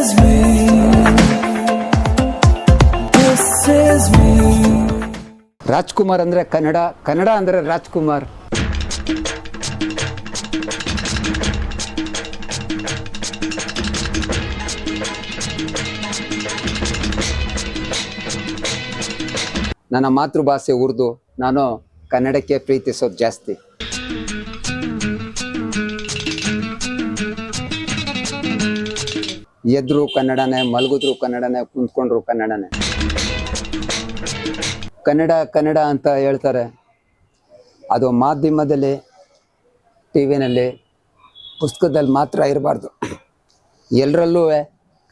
is me. This is me. Rajkumar ಅಂದರೆ ಕನ್ನಡ, ಕನ್ನಡ ಅಂದರೆ ರಾಜ್ಕುಮಾರ್. ನನ್ನ ಮಾತೃಭಾಷೆ ಉರ್ದು, ನಾನು ಕನ್ನಡಕ್ಕೆ ಪ್ರೀತಿಸೋದು ಜಾಸ್ತಿ. ಎದ್ರು ಕನ್ನಡನೇ, ಮಲಗಿದ್ರು ಕನ್ನಡನೇ, ಕುಂತ್ಕೊಂಡ್ರು ಕನ್ನಡನೇ. ಕನ್ನಡ ಕನ್ನಡ ಅಂತ ಹೇಳ್ತಾರೆ, ಅದು ಮಾಧ್ಯಮದಲ್ಲಿ, ಟಿ ವಿನಲ್ಲಿ, ಪುಸ್ತಕದಲ್ಲಿ ಮಾತ್ರ ಇರಬಾರ್ದು. ಎಲ್ಲರಲ್ಲೂ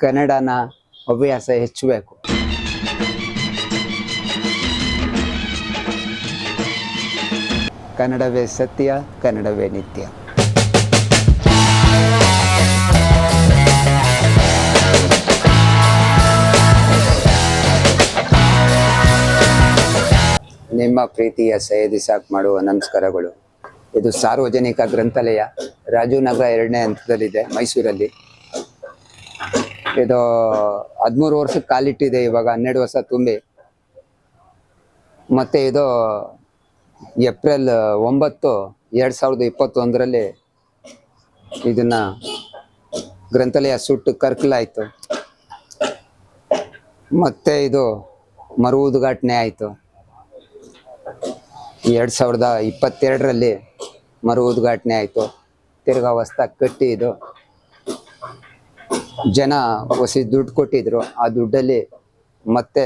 ಕನ್ನಡನ ಹವ್ಯಾಸ ಹೆಚ್ಚಬೇಕು. ಕನ್ನಡವೇ ಸತ್ಯ, ಕನ್ನಡವೇ ನಿತ್ಯ. ನಿಮ್ಮ ಪ್ರೀತಿಯ ಸೈಯದ್ ಇಸಾಕ್ ಮಾಡುವ ನಮಸ್ಕಾರಗಳು. ಇದು ಸಾರ್ವಜನಿಕ ಗ್ರಂಥಾಲಯ, ರಾಜೀವ್ ನಗರ 2ನೇ ಹಂತದಲ್ಲಿದೆ, ಮೈಸೂರಲ್ಲಿ. ಇದು 13 ವರ್ಷಕ್ಕೆ ಕಾಲಿಟ್ಟಿದೆ, ಇವಾಗ 12 ವರ್ಷ ತುಂಬಿ. ಮತ್ತು ಇದು ಏಪ್ರಿಲ್ 9, 2021ರಲ್ಲಿ ಇದನ್ನು ಗ್ರಂಥಾಲಯ ಸುಟ್ಟು ಕರ್ಕಲಾಯಿತು. ಮತ್ತು ಇದು ಮರು ಉದ್ಘಾಟನೆ ಆಯಿತು. 2022ರಲ್ಲಿ ಮರು ಉದ್ಘಾಟನೆ ಆಯಿತು. ತಿರ್ಗಾ ಹೊಸ್ದಾಗಿ ಕಟ್ಟಿ ಇದು ಜನ ಹೊಸ ದುಡ್ಡು ಕೊಟ್ಟಿದ್ರು. ಆ ದುಡ್ಡಲ್ಲಿ ಮತ್ತೆ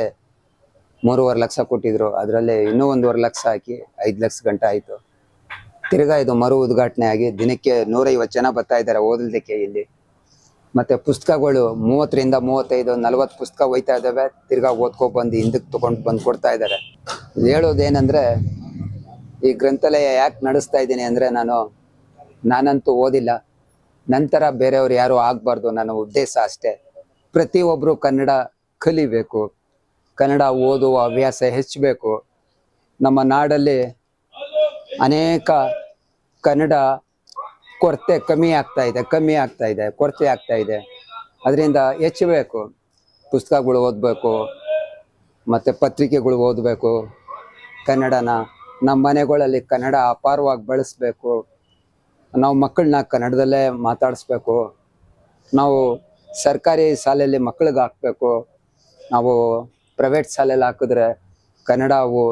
3.5 ಲಕ್ಷ ಕೊಟ್ಟಿದ್ರು. ಅದರಲ್ಲಿ ಇನ್ನೂ 1.5 ಲಕ್ಷ ಹಾಕಿ 5 ಲಕ್ಷ ಗಂಟೆ ಆಯಿತು. ತಿರ್ಗಾ ಇದು ಮರು ಉದ್ಘಾಟನೆ ಆಗಿ ದಿನಕ್ಕೆ 150 ಜನ ಬರ್ತಾ ಇದ್ದಾರೆ ಓದಲಿಕ್ಕೆ ಇಲ್ಲಿ. ಮತ್ತು ಪುಸ್ತಕಗಳು 30ರಿಂದ 35, 40 ಪುಸ್ತಕ ಹೋಯ್ತಾ ಇದ್ದಾವೆ. ತಿರ್ಗಾ ಓದ್ಕೊಬಂದು ಹಿಂದಕ್ಕೆ ತೊಗೊಂಡು ಬಂದು ಕೊಡ್ತಾ ಇದ್ದಾರೆ. ಹೇಳೋದೇನೆಂದರೆ, ಈ ಗ್ರಂಥಾಲಯ ಯಾಕೆ ನಡೆಸ್ತಾ ಇದ್ದೀನಿ ಅಂದರೆ, ನಾನಂತೂ ಓದಿಲ್ಲ, ನಂತರ ಬೇರೆಯವ್ರು ಯಾರೂ ಆಗಬಾರ್ದು, ನನ್ನ ಉದ್ದೇಶ ಅಷ್ಟೇ. ಪ್ರತಿಯೊಬ್ಬರು ಕನ್ನಡ ಕಲಿಬೇಕು, ಕನ್ನಡ ಓದುವ ಹವ್ಯಾಸ ಹೆಚ್ಚಬೇಕು. ನಮ್ಮ ನಾಡಲ್ಲಿ ಅನೇಕ ಕನ್ನಡ ಕೊರತೆ ಕಮ್ಮಿ ಆಗ್ತಾ ಇದೆ, ಕೊರತೆ ಆಗ್ತಾ ಇದೆ. ಅದರಿಂದ ಹೆಚ್ಚಬೇಕು. ಪುಸ್ತಕಗಳು ಓದಬೇಕು, ಮತ್ತು ಪತ್ರಿಕೆಗಳು ಓದಬೇಕು. ಕನ್ನಡನ ನಮ್ಮ ಮನೆಗಳಲ್ಲಿ ಕನ್ನಡ ಅಪಾರವಾಗಿ ಬಳಸಬೇಕು. ನಾವು ಮಕ್ಕಳನ್ನ ಕನ್ನಡದಲ್ಲೇ ಮಾತಾಡಿಸ್ಬೇಕು. ನಾವು ಸರ್ಕಾರಿ ಶಾಲೆಯಲ್ಲಿ ಮಕ್ಕಳಿಗೆ ಹಾಕಬೇಕು. ನಾವು ಪ್ರೈವೇಟ್ ಶಾಲೆಯಲ್ಲಿ ಹಾಕಿದ್ರೆ ಕನ್ನಡವು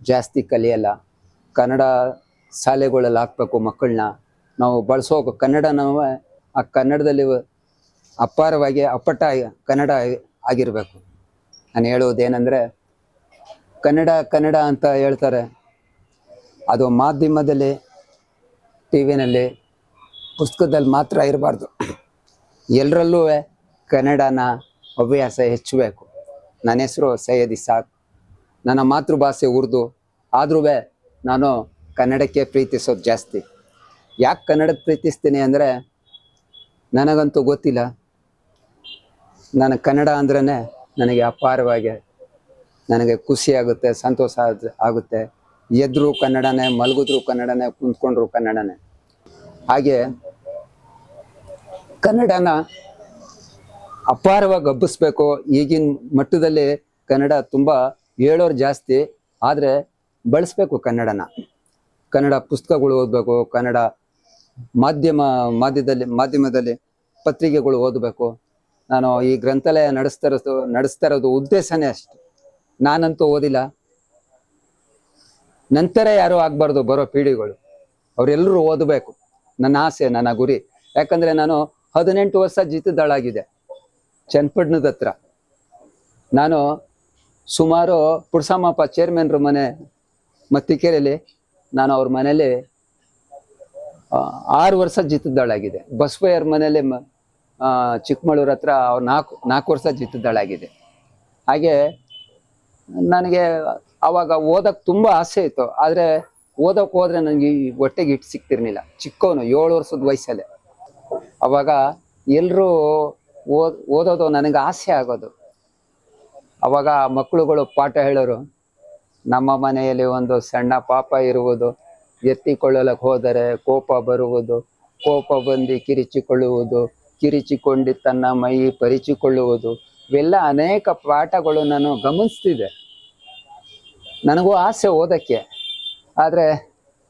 ಜಾಸ್ತಿ ಕಲಿಯಲ್ಲ. ಕನ್ನಡ ಶಾಲೆಗಳಲ್ಲಿ ಹಾಕಬೇಕು ಮಕ್ಕಳನ್ನ. ನಾವು ಬಳಸೋ ಕನ್ನಡನೂ ಆ ಕನ್ನಡದಲ್ಲಿ ಅಪಾರವಾಗಿ ಅಪ್ಪಟ ಕನ್ನಡ ಆಗಿರಬೇಕು. ನಾನು ಹೇಳೋದೇನೆಂದರೆ, ಕನ್ನಡ ಕನ್ನಡ ಅಂತ ಹೇಳ್ತಾರೆ, ಅದು ಮಾಧ್ಯಮದಲ್ಲಿ, ಟಿ ವಿನಲ್ಲಿ, ಪುಸ್ತಕದಲ್ಲಿ ಮಾತ್ರ ಇರಬಾರ್ದು. ಎಲ್ಲರಲ್ಲೂ ಕನ್ನಡನ ಹವ್ಯಾಸ ಹೆಚ್ಚಬೇಕು. ನನ್ನ ಹೆಸರು ಸೈಯದ್ ಇಸಾಕ್. ನನ್ನ ಮಾತೃಭಾಷೆ ಉರ್ದು, ಆದ್ರೂ ನಾನು ಕನ್ನಡಕ್ಕೆ ಪ್ರೀತಿಸೋದು ಜಾಸ್ತಿ. ಯಾಕೆ ಕನ್ನಡಕ್ಕೆ ಪ್ರೀತಿಸ್ತೀನಿ ಅಂದರೆ, ನನಗಂತೂ ಗೊತ್ತಿಲ್ಲ. ಕನ್ನಡ ಅಂದ್ರೇ ನನಗೆ ಅಪಾರವಾಗಿ ನನಗೆ ಖುಷಿಯಾಗುತ್ತೆ, ಸಂತೋಷ ಆಗುತ್ತೆ. ಎದ್ರು ಕನ್ನಡನೇ, ಮಲಗಿದ್ರು ಕನ್ನಡನೇ, ಕುಂತ್ಕೊಂಡ್ರು ಕನ್ನಡನೇ. ಹಾಗೆ ಕನ್ನಡನ ಅಪಾರವಾಗಿ ಹಬ್ಬಿಸ್ಬೇಕು. ಈಗಿನ ಮಟ್ಟದಲ್ಲಿ ಕನ್ನಡ ತುಂಬ ಹೇಳೋರು ಜಾಸ್ತಿ, ಆದರೆ ಬಳಸಬೇಕು ಕನ್ನಡನ. ಕನ್ನಡ ಪುಸ್ತಕಗಳು ಓದಬೇಕು, ಕನ್ನಡ ಮಾಧ್ಯಮದಲ್ಲಿ ಪತ್ರಿಕೆಗಳು ಓದಬೇಕು. ನಾನು ಈ ಗ್ರಂಥಾಲಯ ನಡೆಸ್ತಾ ಇರೋದು ಉದ್ದೇಶನೇ ಅಷ್ಟು. ನಾನಂತೂ ಓದಿಲ್ಲ, ನಂತರ ಯಾರೂ ಆಗಬಾರ್ದು ಬರೋ ಪೀಳಿಗೆಗಳು, ಅವರೆಲ್ಲರೂ ಓದಬೇಕು. ನನ್ನ ಆಸೆ, ನನ್ನ ಗುರಿ. ಯಾಕಂದರೆ ನಾನು 18 ವರ್ಷ ಜೀತದಾಳಾಗಿದೆ ಚನ್ನಪಟ್ಟಣದ ಹತ್ರ. ನಾನು ಸುಮಾರು ಪುಡ್ಸಮ್ಮಪ್ಪ ಚೇರ್ಮನ್ರ ಮನೆ ಮತ್ತಿಕೆರೆಯಲ್ಲಿ, ನಾನು ಅವ್ರ ಮನೇಲಿ 6 ವರ್ಷ ಜೀತದಾಳಾಗಿದೆ. ಬಸವಯ್ಯರ ಮನೇಲಿ ಚಿಕ್ಕಮಗಳೂರು ಹತ್ರ ಅವ್ರು 4 ವರ್ಷ ಜೀತದಾಳಾಗಿದೆ. ಹಾಗೆ ನನಗೆ ಆವಾಗ ಓದಕ್ಕೆ ತುಂಬ ಆಸೆ ಇತ್ತು, ಆದರೆ ಓದೋಕೆ ಹೋದರೆ ನನಗೆ ಹೊಟ್ಟೆಗೆ ಹಿಟ್ಟು ಸಿಗ್ತಿರ್ಲಿಲ್ಲ. ಚಿಕ್ಕವನು 7 ವರ್ಷದ ವಯಸ್ಸಲ್ಲೇ. ಅವಾಗ ಎಲ್ಲರೂ ಓದೋದು ನನಗೆ ಆಸೆ ಆಗೋದು. ಅವಾಗ ಮಕ್ಕಳುಗಳು ಪಾಠ ಹೇಳೋರು. ನಮ್ಮ ಮನೆಯಲ್ಲಿ ಒಂದು ಸಣ್ಣ ಪಾಪ ಇರುವುದು, ಎತ್ತಿಕೊಳ್ಳಲಕ್ಕೆ ಹೋದರೆ ಕೋಪ ಬರುವುದು, ಕೋಪ ಬಂದು ಕಿರಿಚಿಕೊಳ್ಳುವುದು, ಕಿರಿಚಿಕೊಂಡು ತನ್ನ ಮೈ ಪರಿಚಿಕೊಳ್ಳುವುದು, ಇವೆಲ್ಲ ಅನೇಕ ಪಾಠಗಳು ನಾನು ಗಮನಿಸ್ತಿದ್ದೆ. ನನಗೂ ಆಸೆ ಓದಕ್ಕೆ, ಆದರೆ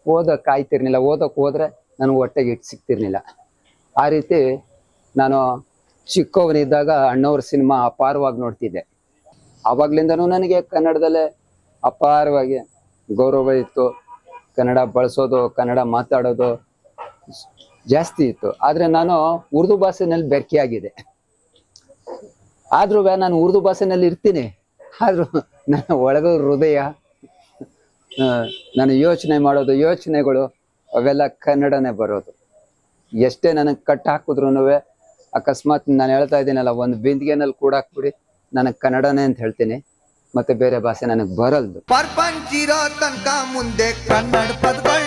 ಓದೋಕೆ ಆಯ್ತಿರ್ಲಿಲ್ಲ. ಓದೋಕೆ ಹೋದ್ರೆ ನನಗೆ ಹೊಟ್ಟೆಗೆ ಇಟ್ಟು ಸಿಗ್ತಿರ್ಲಿಲ್ಲ. ಆ ರೀತಿ ನಾನು ಚಿಕ್ಕವನಿದ್ದಾಗ ಅಣ್ಣವ್ರ ಸಿನಿಮಾ ಅಪಾರವಾಗಿ ನೋಡ್ತಿದ್ದೆ. ಆವಾಗ್ಲಿಂದನೂ ನನಗೆ ಕನ್ನಡದಲ್ಲೇ ಅಪಾರವಾಗಿ ಗೌರವ ಇತ್ತು. ಕನ್ನಡ ಬಳಸೋದು, ಕನ್ನಡ ಮಾತಾಡೋದು ಜಾಸ್ತಿ ಇತ್ತು. ಆದರೆ ನಾನು ಉರ್ದು ಭಾಷೆನಲ್ಲಿ ಬೆರ್ಕೆಯಾಗಿದೆ. ಆದ್ರೂ ನಾನು ಉರ್ದು ಭಾಷೆನಲ್ಲಿ ಇರ್ತೀನಿ, ಆದ್ರೂ ನನ್ನ ಒಳಗ ಹೃದಯ, ನಾನು ಯೋಚನೆ ಮಾಡೋದು, ಯೋಚನೆಗಳು ಅವೆಲ್ಲ ಕನ್ನಡನೇ ಬರೋದು. ಎಷ್ಟೇ ನನಗೆ ಕಟ್ ಹಾಕಿದ್ರು ಅಕಸ್ಮಾತ್ ನಾನು ಹೇಳ್ತಾ ಇದ್ದೀನಲ್ಲ, ಒಂದು ಬಿಂದಿಗೆನಲ್ಲಿ ಕೂಡ ಹಾಕ್ಬಿಡಿ, ನನಗೆ ಕನ್ನಡನೇ ಅಂತ ಹೇಳ್ತೀನಿ, ಮತ್ತೆ ಬೇರೆ ಭಾಷೆ ನನಗೆ ಬರಲ್ದು. ಪರ್ಪಂಚಿರೋ ತನಕ ಮುಂದೆ ಕನ್ನಡ ಪದಗಳು.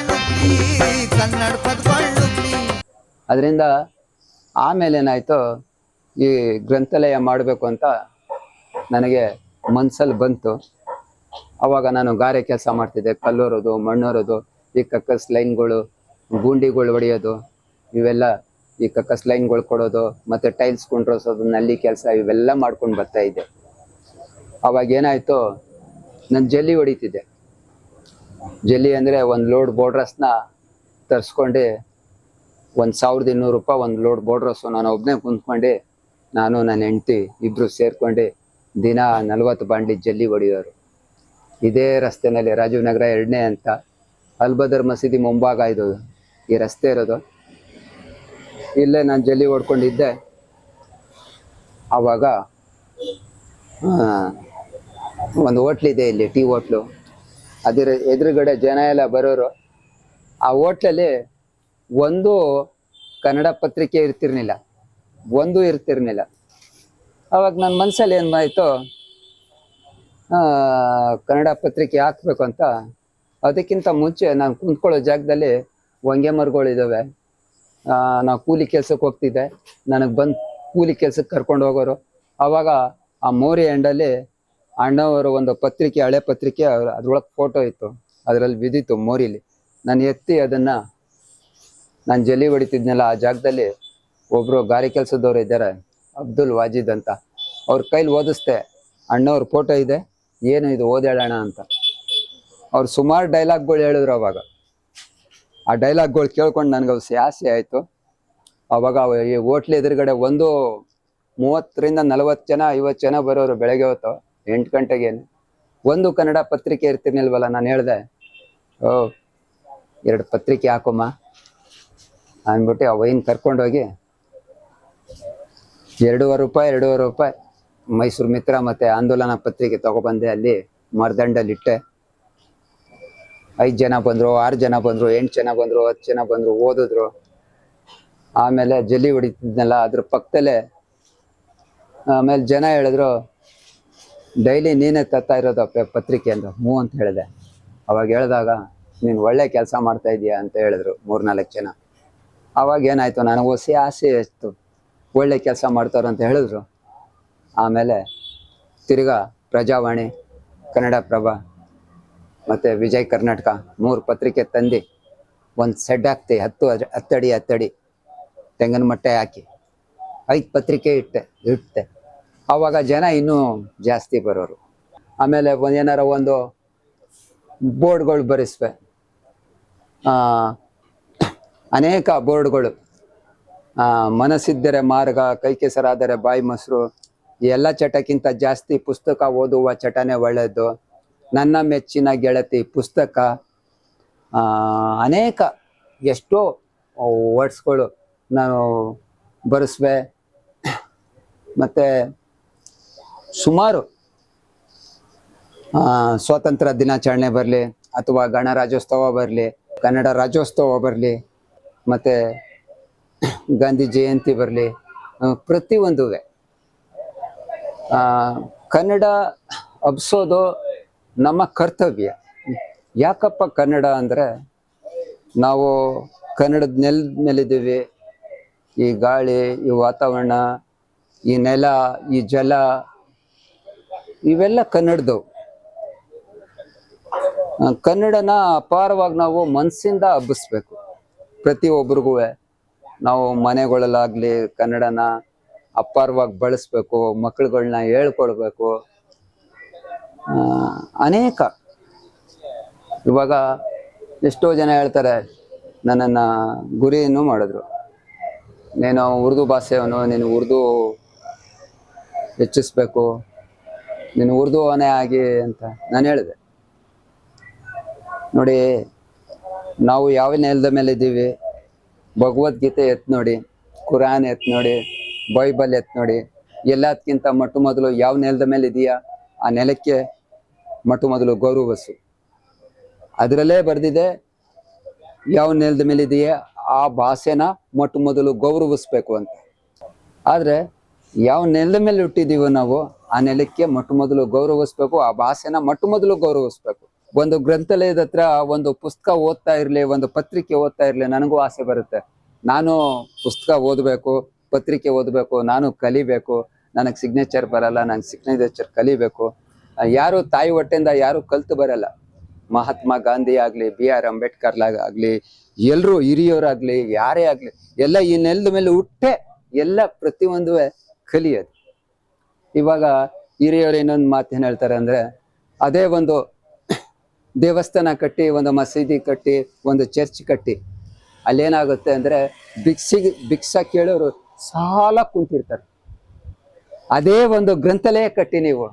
ಅದರಿಂದ ಆಮೇಲೆ ಏನಾಯ್ತು, ಈ ಗ್ರಂಥಾಲಯ ಮಾಡಬೇಕು ಅಂತ ನನಗೆ ಮನ್ಸಲ್ಲಿ ಬಂತು. ಅವಾಗ ನಾನು ಗಾರೆ ಕೆಲಸ ಮಾಡ್ತಿದ್ದೆ. ಕಲ್ಲೋರೋದು, ಮಣ್ಣೋರೋದು, ಈ ಕಕ್ಕಸ್ ಲೈನ್ಗಳು, ಗುಂಡಿಗಳು ಹೊಡೆಯೋದು, ಇವೆಲ್ಲ ಈ ಕಕ್ಕಸ್ ಲೈನ್ಗಳು ಕೊಡೋದು, ಮತ್ತೆ ಟೈಲ್ಸ್ ಕುಂಡ್ರೋಸೋದು, ನಲ್ಲಿ ಕೆಲಸ ಇವೆಲ್ಲ ಮಾಡ್ಕೊಂಡು ಬರ್ತಾ ಇದ್ದೆ. ಅವಾಗ ಏನಾಯ್ತು, ನಾನು ಜಲ್ಲಿ ಹೊಡಿತಿದ್ದೆ. ಜಲ್ಲಿ ಅಂದರೆ ಒಂದು ಲೋಡ್ ಬೋಡ್ರಸ್ನ ತರಿಸ್ಕೊಂಡು 1200 ರೂಪಾಯಿ ಒಂದು ಲೋಡ್ ಬೋಡ್ರಸ್ಸು ನಾನು ಒಬ್ಬನೇ ಕುಂತ್ಕೊಂಡು, ನಾನು ನನ್ನ ಹೆಂಡ್ತಿ ಇಬ್ರು ಸೇರ್ಕೊಂಡು ದಿನ 40 ಬಾಂಡ್ಲಿ ಜಲ್ಲಿ ಹೊಡಿಯೋರು. ಇದೇ ರಸ್ತೆನಲ್ಲಿ ರಾಜೀವ್ ನಗರ 2ನೇ ಅಂತ ಅಲ್ಬದರ್ ಮಸೀದಿ ಮುಂಭಾಗ ಇದು ಈ ರಸ್ತೆ ಇರೋದು. ಇಲ್ಲೇ ನಾನು ಜಲ್ಲಿ ಹೊಡ್ಕೊಂಡಿದ್ದೆ. ಆವಾಗ ಒಂದು ಹೋಟ್ಲಿದೆ ಇಲ್ಲಿ, ಟೀ ಹೋಟ್ಲು. ಅದರ ಎದುರುಗಡೆ ಜನ ಎಲ್ಲ ಬರೋರು. ಆ ಹೋಟ್ಲಲ್ಲಿ ಒಂದು ಕನ್ನಡ ಪತ್ರಿಕೆ ಇರ್ತಿರ್ಲಿಲ್ಲ. ಅವಾಗ ನನ್ನ ಮನಸ್ಸಲ್ಲಿ ಏನಾಯ್ತು, ಕನ್ನಡ ಪತ್ರಿಕೆ ಹಾಕ್ಬೇಕು ಅಂತ. ಅದಕ್ಕಿಂತ ಮುಂಚೆ ನಾನು ಕುಂತ್ಕೊಳ್ಳೋ ಜಾಗದಲ್ಲಿ ಹೊಂಗೆ ಮರಗಳಿದ್ದಾವೆ. ನಾವು ಕೂಲಿ ಕೆಲ್ಸಕ್ಕೆ ಹೋಗ್ತಿದ್ದೆ. ನನಗೆ ಬಂದು ಕೂಲಿ ಕೆಲ್ಸಕ್ಕೆ ಕರ್ಕೊಂಡು ಹೋಗೋರು. ಆವಾಗ ಆ ಮೋರಿ ಎಂಡಲ್ಲಿ ಅಣ್ಣವರು ಒಂದು ಪತ್ರಿಕೆ, ಹಳೆ ಪತ್ರಿಕೆ, ಅದ್ರೊಳಗೆ ಫೋಟೋ ಇತ್ತು, ಅದರಲ್ಲಿ ಬಿದ್ದಿತ್ತು ಮೋರಿಲಿ. ನಾನು ಎತ್ತಿ ಅದನ್ನು, ನಾನು ಜಲ್ಲಿ ಹೊಡಿತಿದ್ನಲ್ಲ ಆ ಜಾಗದಲ್ಲಿ ಒಬ್ಬರು ಗಾರೆ ಕೆಲಸದವ್ರು ಇದ್ದಾರೆ, ಅಬ್ದುಲ್ ವಾಜಿದ್ ಅಂತ. ಅವ್ರ ಕೈಲಿ ಓದಿಸ್ದೆ. ಅಣ್ಣವ್ರ ಫೋಟೋ ಇದೆ, ಏನು ಇದು ಓದೇಳೋಣ ಅಂತ. ಅವ್ರು ಸುಮಾರು ಡೈಲಾಗ್ಗಳು ಹೇಳಿದ್ರು. ಅವಾಗ ಆ ಡೈಲಾಗ್ಗಳು ಕೇಳ್ಕೊಂಡು ನನಗೆ ಆಸೆ ಆಯಿತು. ಅವಾಗ ಈ ಹೋಟ್ಲ್ ಎದುರುಗಡೆ ಒಂದು 30 ರಿಂದ 40 ಜನ 50 ಜನ ಬರೋರು. ಬೆಳಗ್ಗೆ ಹೊತ್ತು 8 ಗಂಟೆಗೇನು ಒಂದು ಕನ್ನಡ ಪತ್ರಿಕೆ ಇರ್ತೀನಿಲ್ವಲ್ಲ. ನಾನು ಹೇಳಿದೆ, 2 ಪತ್ರಿಕೆ ಹಾಕಮ್ಮ ಅಂದ್ಬಿಟ್ಟು ಆ ವೈನ್ ಕರ್ಕೊಂಡೋಗಿ 2.5 ರೂಪಾಯಿ ಮೈಸೂರು ಮಿತ್ರ ಮತ್ತು ಆಂದೋಲನ ಪತ್ರಿಕೆ ತಗೊಬಂದೆ. ಅಲ್ಲಿ ಮರದಂಡಲ್ಲಿಟ್ಟೆ. 5 ಜನ ಬಂದರು, 6 ಜನ ಬಂದರು, 8 ಜನ ಬಂದರು, 10 ಜನ ಬಂದರು, ಓದಿದ್ರು. ಆಮೇಲೆ ಜಲ್ಲಿ ಹೊಡಿತಿದ್ನಲ್ಲ ಅದ್ರ ಪಕ್ಕದಲ್ಲೇ ಆಮೇಲೆ ಜನ ಹೇಳಿದ್ರು, ಡೈಲಿ ನೀನೇ ತರ್ತಾ ಇರೋದು ಪತ್ರಿಕೆ ಅಂತ. ಹ್ಞೂ ಅಂತ ಹೇಳಿದೆ. ಅವಾಗ ಹೇಳಿದಾಗ, ನೀನು ಒಳ್ಳೆ ಕೆಲಸ ಮಾಡ್ತಾ ಇದೀಯ ಅಂತ ಹೇಳಿದ್ರು 3-4 ಜನ. ಅವಾಗ ಏನಾಯ್ತು, ನನಗೆ ಆಸೆ ಎಷ್ಟು ಒಳ್ಳೆ ಕೆಲಸ ಮಾಡ್ತಾರ ಅಂತ ಹೇಳಿದ್ರು. ಆಮೇಲೆ ತಿರ್ಗಾ ಪ್ರಜಾವಾಣಿ, ಕನ್ನಡಪ್ರಭ ಮತ್ತು ವಿಜಯ್ ಕರ್ನಾಟಕ 3 ಪತ್ರಿಕೆ ತಂದು ಒಂದು ಸೆಡ್ ಹಾಕ್ತಿ, 10 ಅಡಿ ತೆಂಗಿನ ಮಟ್ಟೆ ಹಾಕಿ 5 ಪತ್ರಿಕೆ ಇಟ್ಟೆ. ಆವಾಗ ಜನ ಇನ್ನೂ ಜಾಸ್ತಿ ಬರೋರು. ಆಮೇಲೆ ಏನಾರ ಒಂದು ಬೋರ್ಡ್ಗಳು ಬರೆಸ್ವೆ, ಅನೇಕ ಬೋರ್ಡ್ಗಳು. ಮನಸ್ಸಿದ್ದರೆ ಮಾರ್ಗ, ಕೈ ಕೆಸರಾದರೆ ಬಾಯಿ ಮೊಸರು, ಈ ಎಲ್ಲ ಚಟಕ್ಕಿಂತ ಜಾಸ್ತಿ ಪುಸ್ತಕ ಓದುವ ಚಟನೇ ಒಳ್ಳೆಯದು, ನನ್ನ ಮೆಚ್ಚಿನ ಗೆಳತಿ ಪುಸ್ತಕ, ಅನೇಕ ಎಷ್ಟೋ ವರ್ಡ್ಸ್ಗಳು ನಾನು ಬರೆಸ್ವೆ. ಮತ್ತು ಸುಮಾರು ಸ್ವಾತಂತ್ರ್ಯ ದಿನಾಚರಣೆ ಬರಲಿ, ಅಥವಾ ಗಣರಾಜ್ಯೋತ್ಸವ ಬರಲಿ, ಕನ್ನಡ ರಾಜ್ಯೋತ್ಸವ ಬರಲಿ, ಮತ್ತು ಗಾಂಧಿ ಜಯಂತಿ ಬರಲಿ, ಪ್ರತಿಯೊಂದು ಕನ್ನಡ ಹಬ್ಸೋದು ನಮ್ಮ ಕರ್ತವ್ಯ. ಯಾಕಪ್ಪ ಕನ್ನಡ ಅಂದರೆ, ನಾವು ಕನ್ನಡದ ನೆಲದ ಮೇಲಿದ್ದೀವಿ. ಈ ಗಾಳಿ, ಈ ವಾತಾವರಣ, ಈ ನೆಲ, ಈ ಜಲ, ಇವೆಲ್ಲ ಕನ್ನಡದವು. ಕನ್ನಡನ ಅಪಾರವಾಗಿ ನಾವು ಮನಸ್ಸಿಂದ ಹಬ್ಬಿಸ್ಬೇಕು. ಪ್ರತಿಯೊಬ್ಬರಿಗೂ ನಾವು ಮನೆಗಳಲ್ಲಾಗ್ಲಿ ಕನ್ನಡನ ಅಪಾರವಾಗಿ ಬಳಸ್ಬೇಕು, ಮಕ್ಳುಗಳ್ನ ಹೇಳ್ಕೊಡ್ಬೇಕು. ಅನೇಕ ಇವಾಗ ಎಷ್ಟೋ ಜನ ಹೇಳ್ತಾರೆ, ನನ್ನನ್ನು ಗುರಿಯನ್ನು ಮಾಡಿದ್ರು, ನೀನು ಉರ್ದು ಭಾಷೆಯವನು, ನೀನು ಉರ್ದು ಹೆಚ್ಚಿಸ್ಬೇಕು, ನೀನು ಉರ್ದುವನೇ ಆಗಿ ಅಂತ ನಾನು ಹೇಳಿದೆ. ನೋಡಿ, ನಾವು ಯಾವ ನೆಲದ ಮೇಲೆ ಇದ್ದೀವಿ? ಭಗವದ್ಗೀತೆ ಎತ್ತು ನೋಡಿ, ಕುರಾನ್ ಎತ್ತು ನೋಡಿ, ಬೈಬಲ್ ಎತ್ತು ನೋಡಿ. ಎಲ್ಲದಕ್ಕಿಂತ ಮೊಟ್ಟ ಮೊದಲು ಯಾವ ನೆಲದ ಮೇಲೆ ಇದೆಯಾ ಆ ನೆಲಕ್ಕೆ ಮೊಟ್ಟ ಮೊದಲು ಗೌರವಿಸು. ಅದರಲ್ಲೇ ಬರೆದಿದೆ, ಯಾವ ನೆಲದ ಮೇಲೆ ಇದೆಯಾ ಆ ಭಾಷೆನ ಮೊಟ್ಟ ಮೊದಲು ಗೌರವಿಸ್ಬೇಕು ಅಂತ. ಆದರೆ ಯಾವ ನೆಲದ ಮೇಲೆ ಹುಟ್ಟಿದೀವೋ ನಾವು ಆ ನೆಲಕ್ಕೆ ಮೊಟ್ಟ ಮೊದಲು ಗೌರವಿಸ್ಬೇಕು, ಆ ಭಾಷೆನ ಮೊಟ್ಟ ಮೊದಲು ಗೌರವಿಸ್ಬೇಕು. ಒಂದು ಗ್ರಂಥಾಲಯದ ಹತ್ರ ಒಂದು ಪುಸ್ತಕ ಓದ್ತಾ ಇರಲಿ, ಒಂದು ಪತ್ರಿಕೆ ಓದ್ತಾ ಇರಲಿ, ನನಗೂ ಆಸೆ ಬರುತ್ತೆ, ನಾನು ಪುಸ್ತಕ ಓದಬೇಕು, ಪತ್ರಿಕೆ ಓದಬೇಕು, ನಾನು ಕಲಿಬೇಕು. ನನಗೆ ಸಿಗ್ನೇಚರ್ ಬರಲ್ಲ, ನನಗೆ ಸಿಗ್ನೇಚರ್ ಕಲಿಬೇಕು. ಯಾರು ತಾಯಿ ಹೊಟ್ಟೆಯಿಂದ ಯಾರು ಕಲ್ತು ಬರಲ್ಲ. ಮಹಾತ್ಮ ಗಾಂಧಿ ಆಗಲಿ, BR ಅಂಬೇಡ್ಕರ್ ಆಗಲಿ, ಎಲ್ಲರೂ ಹಿರಿಯವರಾಗ್ಲಿ, ಯಾರೇ ಆಗಲಿ, ಎಲ್ಲ ಈ ನೆಲದ ಮೇಲೆ ಹುಟ್ಟೆ ಎಲ್ಲ ಪ್ರತಿಯೊಂದು ಕಲಿಯೋದು. ಇವಾಗ ಹಿರಿಯವರು ಇನ್ನೊಂದು ಮಾತು ಏನು ಹೇಳ್ತಾರೆ ಅಂದರೆ, ಅದೇ ಒಂದು ದೇವಸ್ಥಾನ ಕಟ್ಟಿ, ಒಂದು ಮಸೀದಿ ಕಟ್ಟಿ, ಒಂದು ಚರ್ಚ್ ಕಟ್ಟಿ, ಅಲ್ಲೇನಾಗುತ್ತೆ ಅಂದರೆ ಭಿಕ್ಷಾ ಕೇಳೋರು ಸಾಲ ಕುಂತಿರ್ತಾರೆ. ಅದೇ ಒಂದು ಗ್ರಂಥಾಲಯ ಕಟ್ಟಿ, ನೀವು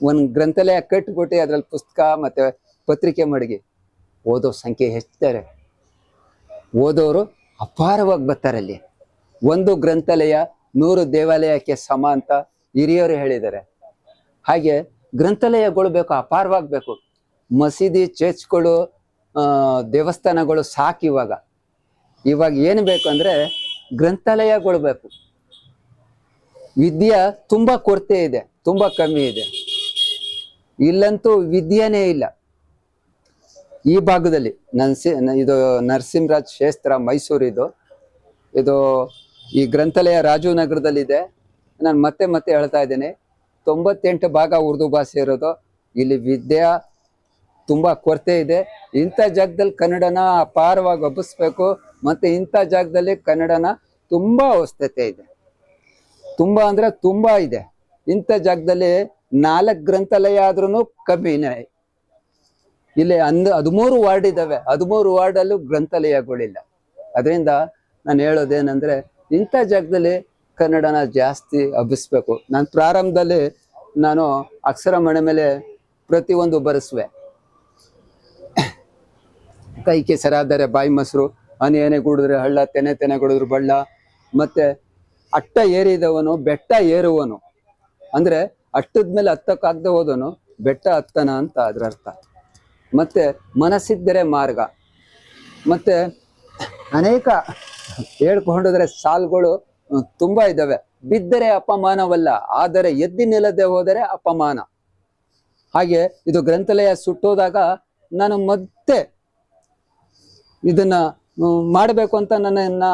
ಒಂದು ಗ್ರಂಥಾಲಯ ಕಟ್ಟಿಬಿಟ್ಟು ಅದ್ರಲ್ಲಿ ಪುಸ್ತಕ ಮತ್ತು ಪತ್ರಿಕೆ ಮಡಗಿ, ಓದೋ ಸಂಖ್ಯೆ ಹೆಚ್ಚುತ್ತಾರೆ, ಓದೋರು ಅಪಾರವಾಗಿ ಬರ್ತಾರೆ. ಅಲ್ಲಿ ಒಂದು ಗ್ರಂಥಾಲಯ 100 ದೇವಾಲಯಕ್ಕೆ ಸಮ ಅಂತ ಹಿರಿಯರು ಹೇಳಿದ್ದಾರೆ. ಹಾಗೆ ಗ್ರಂಥಾಲಯಗಳು ಬೇಕು, ಅಪಾರವಾಗಬೇಕು. ಮಸೀದಿ, ಚರ್ಚ್ಗಳು, ದೇವಸ್ಥಾನಗಳು ಸಾಕು. ಇವಾಗ ಏನು ಬೇಕು ಅಂದರೆ ಗ್ರಂಥಾಲಯಗಳು ಬೇಕು. ವಿದ್ಯೆ ತುಂಬ ಕೊರತೆ ಇದೆ, ತುಂಬ ಕಮ್ಮಿ ಇದೆ. ಇಲ್ಲಂತೂ ವಿದ್ಯೆನೇ ಇಲ್ಲ ಈ ಭಾಗದಲ್ಲಿ. ಇದು ನರಸಿಂಹರಾಜ್ ಕ್ಷೇತ್ರ, ಮೈಸೂರು. ಇದು ಈ ಗ್ರಂಥಾಲಯ ರಾಜನಗರದಲ್ಲಿದೆ. ನಾನು ಮತ್ತೆ ಹೇಳ್ತಾ ಇದ್ದೀನಿ, 98% ಉರ್ದು ಭಾಷೆ ಇರೋದು. ಇಲ್ಲಿ ವಿದ್ಯೆ ತುಂಬ ಕೊರತೆ ಇದೆ. ಇಂಥ ಜಾಗದಲ್ಲಿ ಕನ್ನಡನ ಅಪಾರವಾಗಿ ಹಬ್ಬಿಸ್ಬೇಕು. ಮತ್ತು ಇಂಥ ಜಾಗದಲ್ಲಿ ಕನ್ನಡನ ತುಂಬ ಅವಶ್ಯಕತೆ ಇದೆ, ತುಂಬ ಅಂದರೆ ತುಂಬ ಇದೆ. ಇಂಥ ಜಾಗದಲ್ಲಿ 4 ಗ್ರಂಥಾಲಯ ಆದ್ರೂ ಕಮ್ಮಿನೇ. ಇಲ್ಲಿ 13 ವಾರ್ಡ್ ಇದ್ದಾವೆ, 13 ವಾರ್ಡಲ್ಲೂ ಗ್ರಂಥಾಲಯಗಳಿಲ್ಲ. ಅದರಿಂದ ನಾನು ಹೇಳೋದೇನೆಂದರೆ, ಇಂಥ ಜಾಗದಲ್ಲಿ ಕನ್ನಡನ ಜಾಸ್ತಿ ಹಬ್ಬಿಸ್ಬೇಕು. ನಾನು ಪ್ರಾರಂಭದಲ್ಲಿ ಅಕ್ಷರ ಮಣೆ ಮೇಲೆ ಪ್ರತಿಯೊಂದು ಬರೆಸುವೆ. ಕೈ ಕೆಸರಾದರೆ ಬಾಯಿ ಮೊಸರು, ಹನಿ ಏನೇ ಗುಡಿದ್ರೆ ಹಳ್ಳ, ತೆನೆ ಗುಡಿದ್ರು ಬಳ್ಳ. ಮತ್ತೆ ಅಟ್ಟ ಏರಿದವನು ಬೆಟ್ಟ ಏರುವನು ಅಂದ್ರೆ ಅಟ್ಟದ ಮೇಲೆ ಹತ್ತಕ್ಕಾಗದೆ ಹೋದವನು ಬೆಟ್ಟ ಹತ್ತನ ಅಂತ ಅದ್ರ ಅರ್ಥ. ಮತ್ತೆ ಮನಸ್ಸಿದ್ದರೆ ಮಾರ್ಗ. ಮತ್ತೆ ಅನೇಕ ಹೇಳ್ಕೊಂಡ್ರೆ ಸಾಲುಗಳು ತುಂಬಾ ಇದ್ದಾವೆ. ಬಿದ್ದರೆ ಅಪಮಾನವಲ್ಲ, ಆದರೆ ಎದ್ದಿ ನಿಲ್ಲದೆ ಹೋದರೆ ಅಪಮಾನ. ಹಾಗೆ ಇದು ಗ್ರಂಥಾಲಯ ಸುಟ್ಟೋದಾಗ ನಾನು ಮತ್ತೆ ಇದನ್ನ ಮಾಡಬೇಕು ಅಂತ ನನ್ನ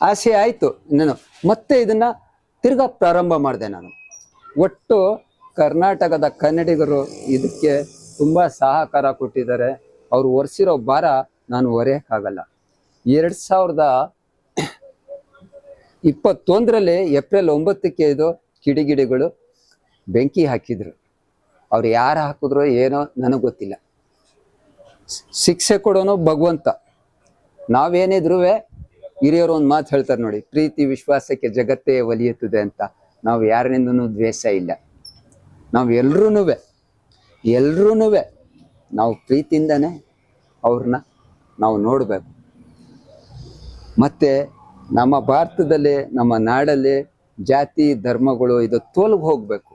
ಆಸೆ ಆಯ್ತು. ನಾನು ಮತ್ತೆ ಇದನ್ನ ತಿರ್ಗಾ ಪ್ರಾರಂಭ ಮಾಡಿದೆ. ನಾನು ಒಟ್ಟು ಕರ್ನಾಟಕದ ಕನ್ನಡಿಗರು ಇದಕ್ಕೆ ತುಂಬಾ ಸಹಕಾರ ಕೊಟ್ಟಿದ್ದಾರೆ. ಅವ್ರು ಹೊರಿಸಿರೋ ಭಾರ ನಾನು ಹೊರೆಯಕ್ಕಾಗಲ್ಲ. 2021ರಲ್ಲಿ ಏಪ್ರಿಲ್ 9ಕ್ಕೆ ಇದು ಕಿಡಿಗಿಡಿಗಳು ಬೆಂಕಿ ಹಾಕಿದ್ರು. ಅವ್ರು ಯಾರು ಹಾಕಿದ್ರು ಏನೋ ನನಗೆ ಗೊತ್ತಿಲ್ಲ. ಶಿಕ್ಷೆ ಕೊಡೋನು ಭಗವಂತ. ನಾವೇನಿದ್ರು ಹಿರಿಯರು ಒಂದು ಮಾತು ಹೇಳ್ತಾರೆ ನೋಡಿ, ಪ್ರೀತಿ ವಿಶ್ವಾಸಕ್ಕೆ ಜಗತ್ತೇ ಒಲಿಯುತ್ತದೆ ಅಂತ. ನಾವು ಯಾರನಿಂದನೂ ದ್ವೇಷ ಇಲ್ಲ. ನಾವು ಎಲ್ರೂ ನಾವು ಪ್ರೀತಿಯಿಂದನೇ ಅವ್ರನ್ನ ನಾವು ನೋಡಬೇಕು. ಮತ್ತು ನಮ್ಮ ಭಾರತದಲ್ಲಿ, ನಮ್ಮ ನಾಡಲ್ಲಿ ಜಾತಿ ಧರ್ಮಗಳು ಇದು ತೊಲಗಿ ಹೋಗಬೇಕು.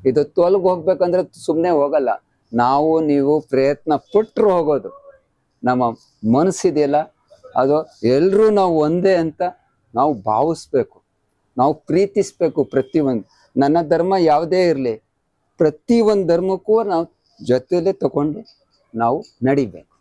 ಇದು ತೊಲಗಿ ಹೋಗ್ಬೇಕಂದ್ರೆ ಸುಮ್ಮನೆ ಹೋಗಲ್ಲ. ನಾವು ನೀವು ಪ್ರಯತ್ನ ಪಟ್ಟರು ಹೋಗೋದು. ನಮ್ಮ ಮನಸ್ಸಿದೆಯಲ್ಲ, ಅದು ಎಲ್ಲರೂ ನಾವು ಒಂದೇ ಅಂತ ನಾವು ಭಾವಿಸ್ಬೇಕು. ನಾವು ಪ್ರೀತಿಸ್ಬೇಕು ಪ್ರತಿಯೊಂದು. ನನ್ನ ಧರ್ಮ ಯಾವುದೇ ಇರಲಿ, ಪ್ರತಿಯೊಂದು ಧರ್ಮಕ್ಕೂ ನಾವು ಜೊತೆಯಲ್ಲೇ ತಗೊಂಡು ನಾವು ನಡಿಬೇಕು.